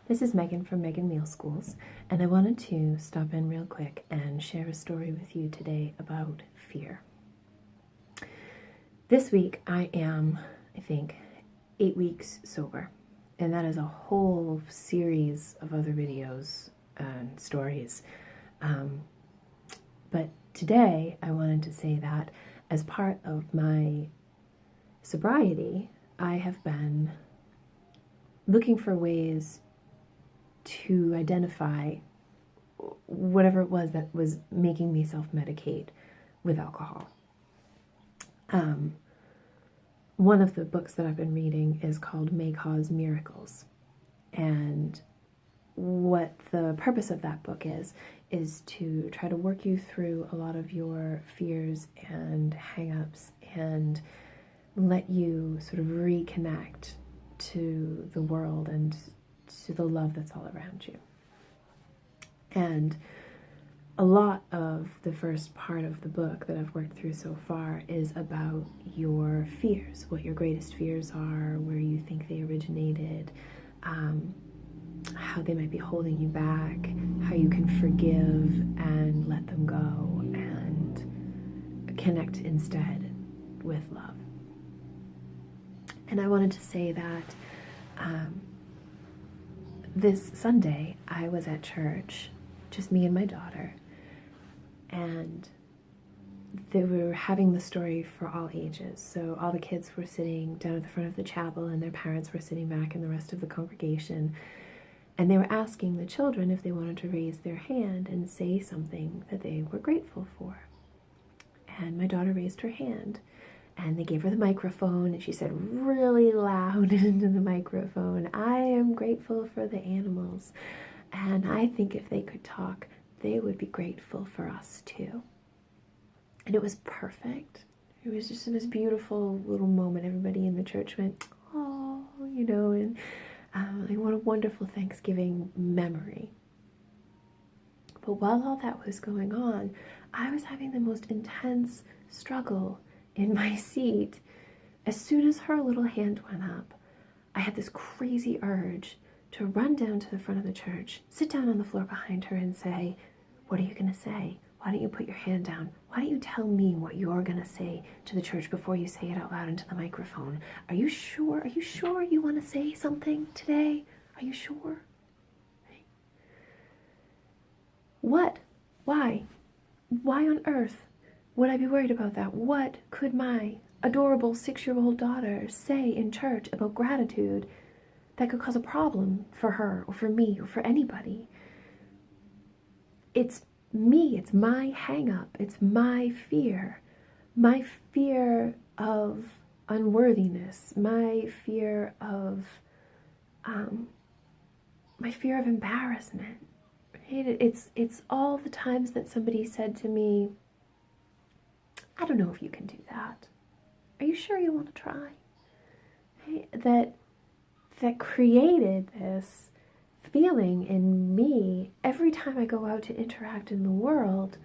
This is Megan from Megan Meal Schools, and I wanted to stop in real quick and share a story with you today about fear. This week I am, I think, 8 weeks sober, and that is a whole series of other videos and stories. But today I wanted to say that as part of my sobriety, I have been looking for ways to identify whatever it was that was making me self-medicate with alcohol. One of the books that I've been reading is called May Cause Miracles. And what the purpose of that book is to try to work you through a lot of your fears and hang-ups and let you sort of reconnect to the world and to the love that's all around you. And a lot of the first part of the book that I've worked through so far is about your fears, what your greatest fears are, where you think they originated, how they might be holding you back, how you can forgive and let them go and connect instead with love. And I wanted to say that this Sunday I was at church, just me and my daughter, and they were having the story for all ages. So all the kids were sitting down at the front of the chapel and their parents were sitting back in the rest of the congregation. And they were asking the children if they wanted to raise their hand and say something that they were grateful for. And my daughter raised her hand and they gave her the microphone and she said really loud into the microphone, "I am grateful for the animals. And I think if they could talk, they would be grateful for us too." And it was perfect. It was just this beautiful little moment. Everybody in the church went, "Oh," and what a wonderful Thanksgiving memory. But while all that was going on, I was having the most intense struggle in my seat. As soon as her little hand went up, I had this crazy urge to run down to the front of the church, sit down on the floor behind her and say, "What are you going to say? Why don't you put your hand down? Why don't you tell me what you're going to say to the church before you say it out loud into the microphone? Are you sure? Are you sure you want to say something today? Are you sure?" What? Why? Why on earth would I be worried about that? What could my adorable 6-year-old daughter say in church about gratitude that could cause a problem for her or for me or for anybody? It's me, it's my hang-up, it's my fear of unworthiness, my fear of embarrassment. Right? It's all the times that somebody said to me, "I don't know if you can do that. Are you sure you want to try?" Right? That created this feeling in me every time I go out to interact in the world,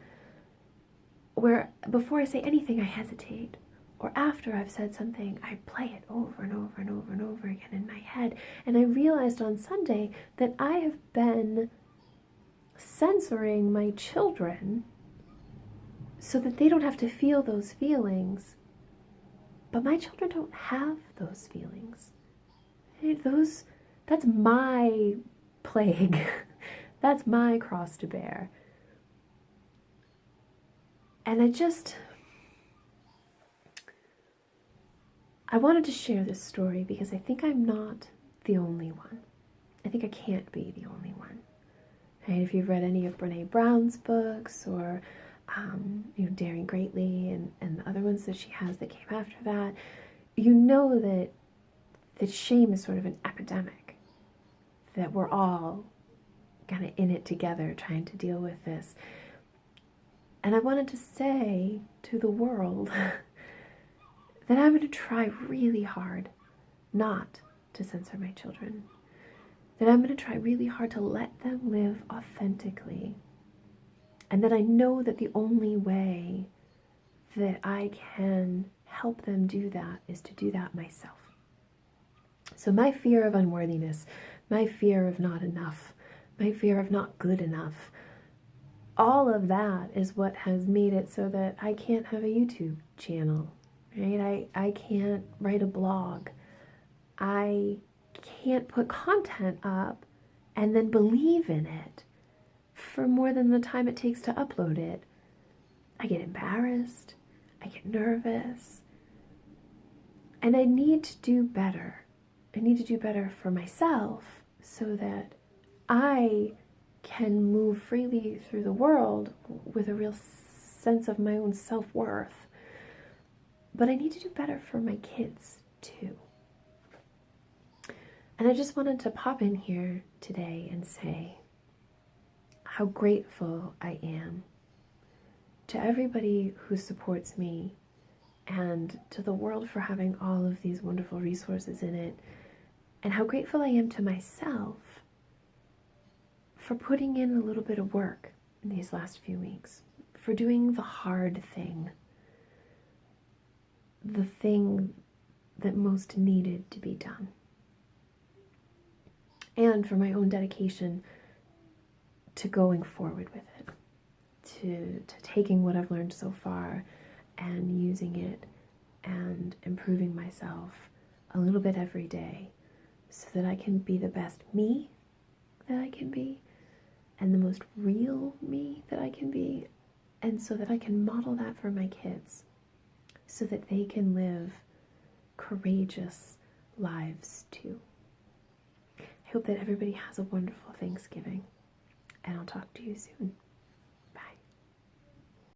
where before I say anything I hesitate, or after I've said something I play it over and over and over and over again in my head. And I realized on Sunday that I have been censoring my children so that they don't have to feel those feelings. But my children don't have those feelings. That's my plague. That's my cross to bear. And I wanted to share this story because I think I'm not the only one. I think I can't be the only one. Right? If you've read any of Brené Brown's books or Daring Greatly and the other ones that she has that came after that, you know that shame is sort of an epidemic, that we're all kind of in it together trying to deal with this. And I wanted to say to the world that I'm going to try really hard not to censor my children, that I'm going to try really hard to let them live authentically, and that I know that the only way that I can help them do that is to do that myself. So my fear of unworthiness my fear of not enough, my fear of not good enough. All of that is what has made it so that I can't have a YouTube channel, right? I can't write a blog. I can't put content up and then believe in it for more than the time it takes to upload it. I get embarrassed. I get nervous. And I need to do better. I need to do better for myself so that I can move freely through the world with a real sense of my own self-worth. But I need to do better for my kids too. And I just wanted to pop in here today and say how grateful I am to everybody who supports me and to the world for having all of these wonderful resources in it, and how grateful I am to myself for putting in a little bit of work in these last few weeks, for doing the hard thing, the thing that most needed to be done, and for my own dedication to going forward with it, to taking what I've learned so far and using it and improving myself a little bit every day so that I can be the best me that I can be and the most real me that I can be, and so that I can model that for my kids so that they can live courageous lives too. I hope that everybody has a wonderful Thanksgiving, and I'll talk to you soon.